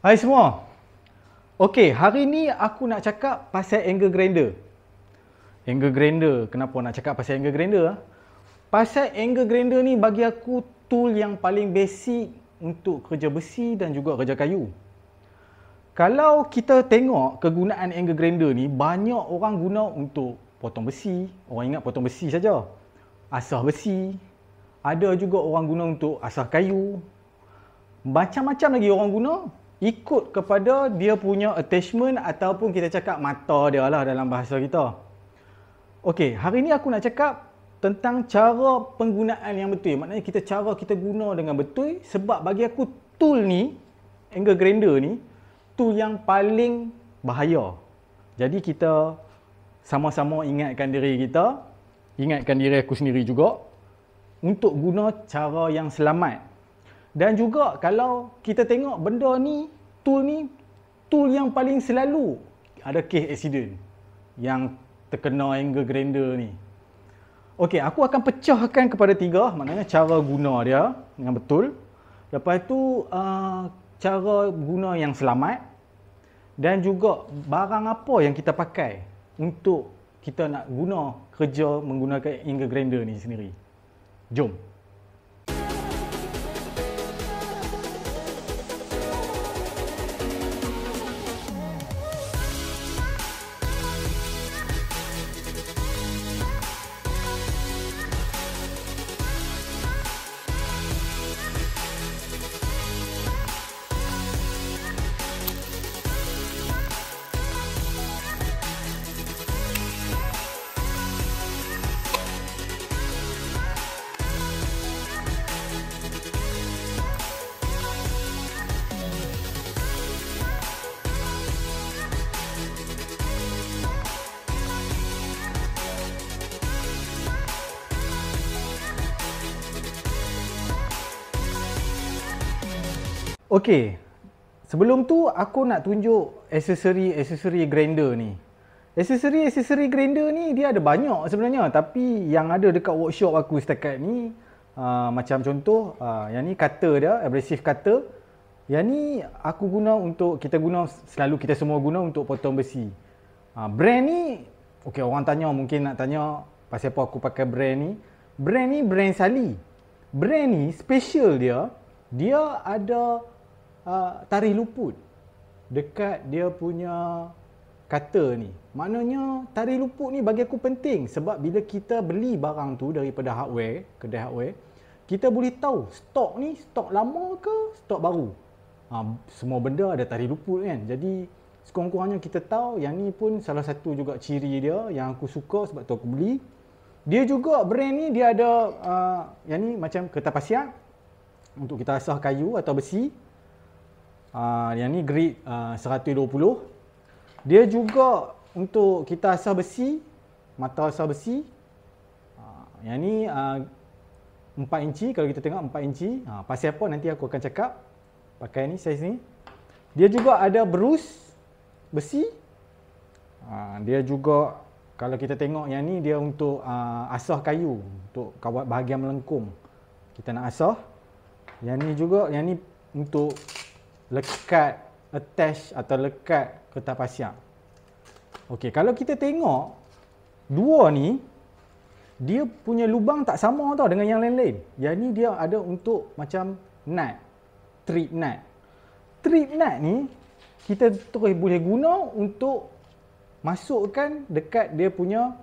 Hai semua. Okey, hari ni aku nak cakap pasal angle grinder. Angle grinder, kenapa nak cakap pasal angle grinder? Pasal angle grinder ni bagi aku tool yang paling basic untuk kerja besi dan juga kerja kayu. Kalau kita tengok kegunaan angle grinder ni, banyak orang guna untuk potong besi. Orang ingat potong besi saja. Asah besi. Ada juga orang guna untuk asah kayu. Macam-macam lagi orang guna. Ikut kepada dia punya attachment ataupun kita cakap mata dia lah dalam bahasa kita. Okey, hari ni aku nak cakap tentang cara penggunaan yang betul. Maknanya cara kita guna dengan betul, sebab bagi aku tool ni, angle grinder ni, tool yang paling bahaya. Jadi kita sama-sama ingatkan diri kita, ingatkan diri aku sendiri juga untuk guna cara yang selamat. Dan juga kalau kita tengok benda ni, tool yang paling selalu ada kes accident yang terkena angle grinder ni. Okey, aku akan pecahkan kepada 3, maknanya cara guna dia dengan betul. Lepas tu cara guna yang selamat dan juga barang apa yang kita pakai untuk kita nak guna kerja menggunakan angle grinder ni sendiri. Jom. Okey, sebelum tu aku nak tunjuk aksesori grinder ni. Aksesori grinder ni dia ada banyak sebenarnya, tapi yang ada dekat workshop aku setakat ni macam contoh yang ni cutter dia, abrasive cutter. Yang ni aku guna untuk, selalu kita semua guna untuk potong besi. Brand ni, okey, orang mungkin nak tanya pasal apa aku pakai brand ni. Brand ni brand Sali. Brand ni special dia ada tarikh luput dekat dia punya cutter ni. Maknanya tarikh luput ni bagi aku penting, sebab bila kita beli barang tu daripada kedai hardware, kita boleh tahu stok ni stok lama ke stok baru. Semua benda ada tarikh luput kan. Jadi sekurang-kurangnya kita tahu. Yang ni pun salah satu juga ciri dia yang aku suka, sebab tu aku beli. Dia juga brand ni dia ada yang ni macam kertas pasiak untuk kita asah kayu atau besi. Yang ni grid 120. Dia juga untuk kita asah besi, mata asah besi. Yang ni 4 inci, kalau kita tengok 4 inci. Pasal apa nanti aku akan cakap. Pakai ni, saiz ni. Dia juga ada berus besi. Dia juga, kalau kita tengok yang ni dia untuk asah kayu, untuk kawat bahagian melengkung. Kita nak asah. Yang ni juga, yang ni untuk lekat, attach atau lekat kertas pasiak. Okey, kalau kita tengok dua ni, dia punya lubang tak sama tau dengan yang lain-lain. Yang ni dia ada untuk macam nut, trip nut. Trip nut ni kita terus boleh guna untuk masukkan dekat dia punya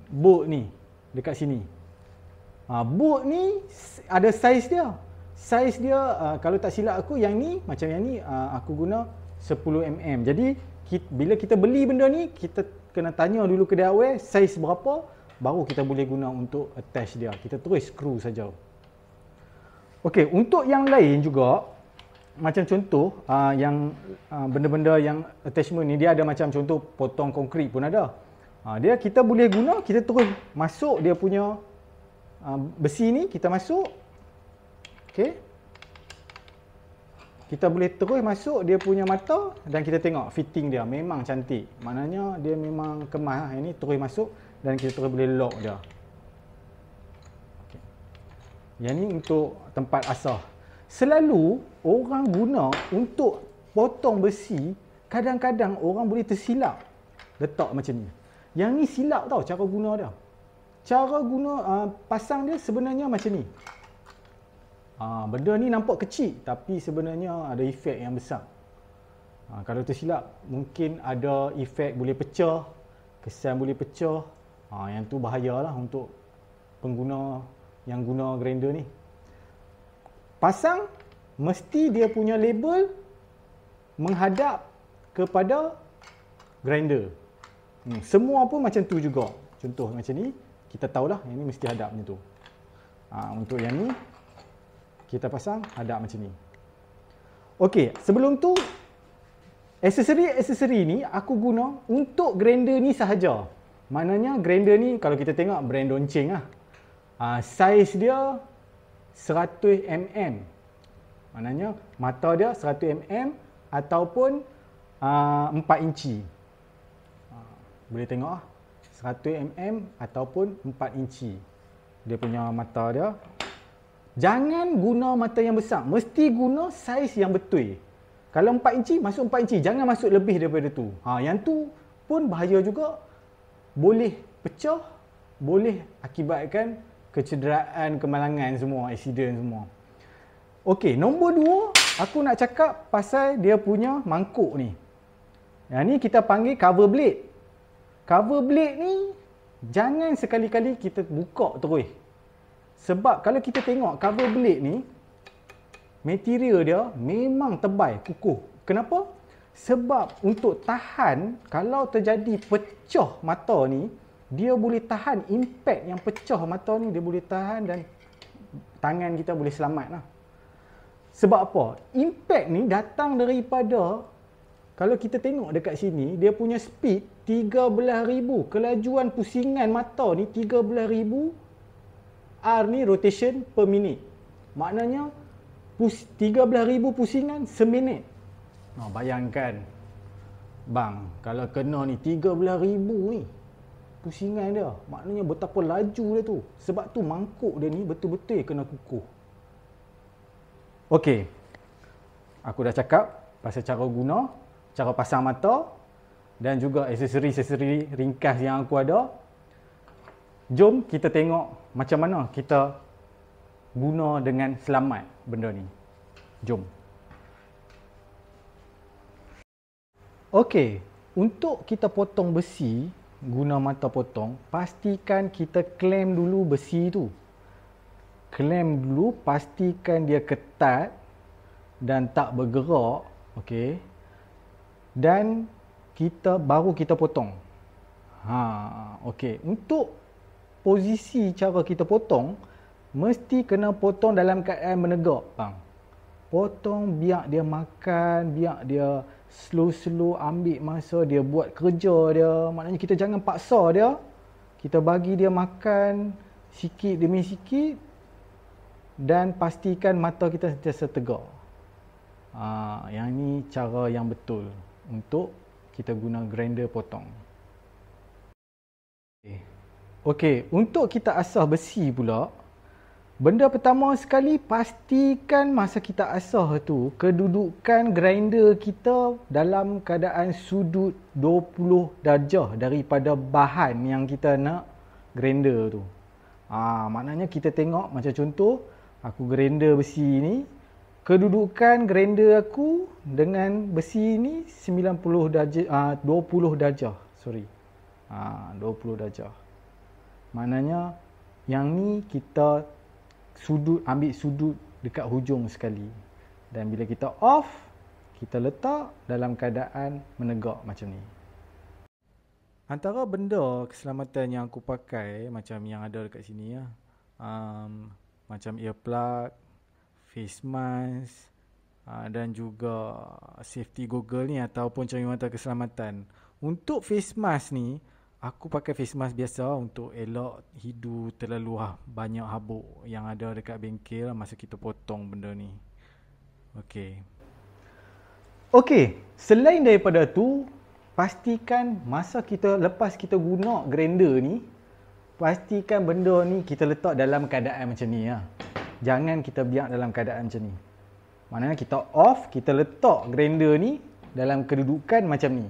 bolt ni, dekat sini. Bolt ni ada saiz dia. Saiz dia kalau tak silap aku, yang ni macam yang ni aku guna 10mm. Jadi bila kita beli benda ni, kita kena tanya dulu kedai hardware saiz berapa, baru kita boleh guna untuk attach dia. Kita terus screw saja. Okey, untuk yang lain juga, macam contoh yang benda-benda yang attachment ni, dia ada macam contoh potong konkrit pun ada. Dia kita boleh guna, kita terus masuk dia punya besi ni, kita masuk. Okey. Kita boleh terus masuk dia punya mata dan kita tengok fitting dia memang cantik. Maknanya dia memang kemas. Yang ni terus masuk dan kita terus boleh lock dia. Okay. Yang ni untuk tempat asah. Selalu orang guna untuk potong besi, kadang-kadang orang boleh tersilap letak macam ni. Yang ni silap tau cara guna dia. Cara guna pasang dia sebenarnya macam ni. Benda ni nampak kecil tapi sebenarnya ada efek yang besar. Kalau tersilap mungkin ada efek boleh pecah, kesan boleh pecah. Yang tu bahayalah untuk pengguna yang guna grinder ni. Pasang mesti dia punya label menghadap kepada grinder. Semua pun macam tu juga. Contoh macam ni, kita tahulah yang ni mesti hadap macam tu. Untuk yang ni kita pasang hadap macam ni. Okey, sebelum tu aksesori ni aku guna untuk grinder ni sahaja. Maknanya grinder ni kalau kita tengok brand Dongqing lah. Saiz dia 100mm. Maknanya mata dia 100mm ataupun 4 inci. Boleh tengok lah. 100mm ataupun 4 inci. Dia punya mata dia. Jangan guna mata yang besar. Mesti guna saiz yang betul. Kalau 4 inci, masuk 4 inci. Jangan masuk lebih daripada tu. Yang tu pun bahaya juga. Boleh pecah. Boleh akibatkan kecederaan, kemalangan semua, aksiden semua. Okey, nombor 2, aku nak cakap pasal dia punya mangkuk ni. Yang ni kita panggil cover blade. Cover blade ni jangan sekali-kali kita buka terus. Sebab kalau kita tengok cover blade ni, material dia memang tebal, kukuh. Kenapa? Sebab untuk tahan, kalau terjadi pecah mata ni, dia boleh tahan impact yang pecah mata ni, dia boleh tahan dan tangan kita boleh selamat lah. Sebab apa? Impact ni datang daripada, kalau kita tengok dekat sini, dia punya speed 13,000. Kelajuan pusingan mata ni 13,000 R ni rotation per minit. Maknanya 13,000 pusingan seminit. Bayangkan bang, kalau kena ni 13,000 ni pusingan dia, maknanya betapa laju dia tu. Sebab tu mangkuk dia ni betul-betul kena kukuh. Okey, aku dah cakap pasal cara guna, cara pasang mata dan juga aksesori-aksesori ringkas yang aku ada. Jom kita tengok macam mana kita guna dengan selamat benda ni. Jom. Okey, untuk kita potong besi, guna mata potong, pastikan kita klem dulu besi tu. Klem dulu, pastikan dia ketat dan tak bergerak, okey. Dan baru kita potong. Okey. Untuk posisi cara kita potong, mesti kena potong dalam keadaan menegak, bang. Potong biar dia makan, biar dia slow-slow ambil masa dia buat kerja dia. Maknanya kita jangan paksa dia. Kita bagi dia makan sikit demi sikit dan pastikan mata kita sentiasa tegak. Yang ni cara yang betul untuk kita guna grinder potong. Okey, untuk kita asah besi pula, benda pertama sekali, pastikan masa kita asah tu, kedudukan grinder kita dalam keadaan sudut 20 darjah daripada bahan yang kita nak grinder tu. Maknanya kita tengok macam contoh, aku grinder besi ni, kedudukan grinder aku dengan besi ni 90 darjah, 20 darjah, 20 darjah. Maknanya yang ni kita ambil sudut dekat hujung sekali. Dan bila kita off, kita letak dalam keadaan menegak macam ni. Antara benda keselamatan yang aku pakai, macam yang ada dekat sini ya, macam earplug, face mask, dan juga safety goggle ni ataupun cermin keselamatan. Untuk face mask ni, aku pakai face mask biasa untuk elak hidung terlalu banyak habuk yang ada dekat bengkel masa kita potong benda ni. Okey, selain daripada tu, pastikan masa lepas kita guna grinder ni, pastikan benda ni kita letak dalam keadaan macam ni ya. Jangan kita biar dalam keadaan macam ni. Maknanya kita off, kita letak grinder ni dalam kedudukan macam ni.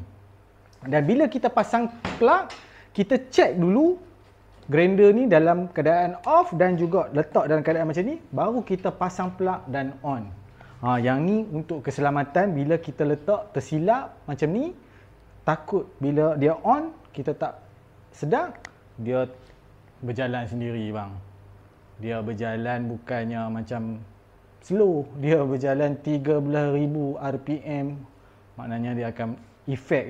Dan bila kita pasang plug, kita check dulu grinder ni dalam keadaan off dan juga letak dalam keadaan macam ni, baru kita pasang plug dan on. Yang ni untuk keselamatan, bila kita letak tersilap macam ni, takut bila dia on, kita tak sedar, dia berjalan sendiri bang. Dia berjalan bukannya macam slow, dia berjalan 13,000 RPM. Maknanya dia akan impact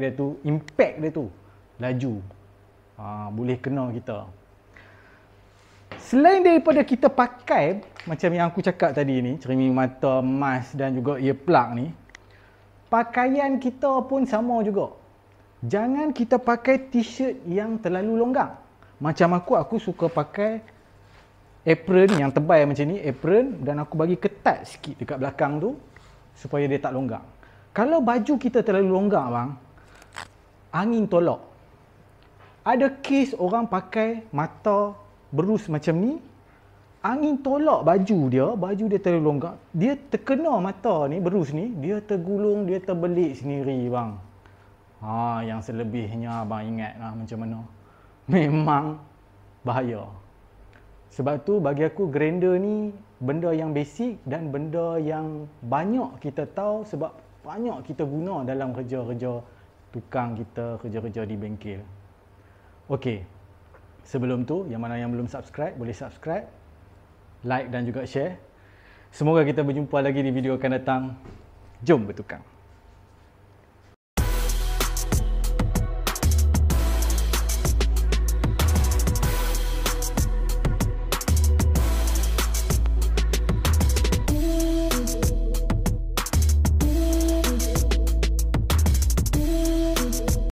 dia tu laju. Boleh kena kita. Selain daripada kita pakai macam yang aku cakap tadi ni, cermin mata, mask dan juga earplug ni, pakaian kita pun sama juga. Jangan kita pakai t-shirt yang terlalu longgang. Macam aku suka pakai apron yang tebal macam ni, apron, dan aku bagi ketat sikit dekat belakang tu supaya dia tak longgang. Kalau baju kita terlalu longgang bang, angin tolak. Ada kes orang pakai mata berus macam ni, angin tolak baju dia terlalu longgang, dia terkena mata ni, berus ni, dia tergulung, dia terbelit sendiri bang. Yang selebihnya abang ingat lah macam mana. Memang bahaya. Sebab tu bagi aku grinder ni benda yang basic dan benda yang banyak kita tahu sebab banyak kita guna dalam kerja-kerja tukang kita, kerja-kerja di bengkel. Okey. Sebelum tu, yang mana yang belum subscribe, boleh subscribe, like dan juga share. Semoga kita berjumpa lagi di video akan datang. Jom bertukang.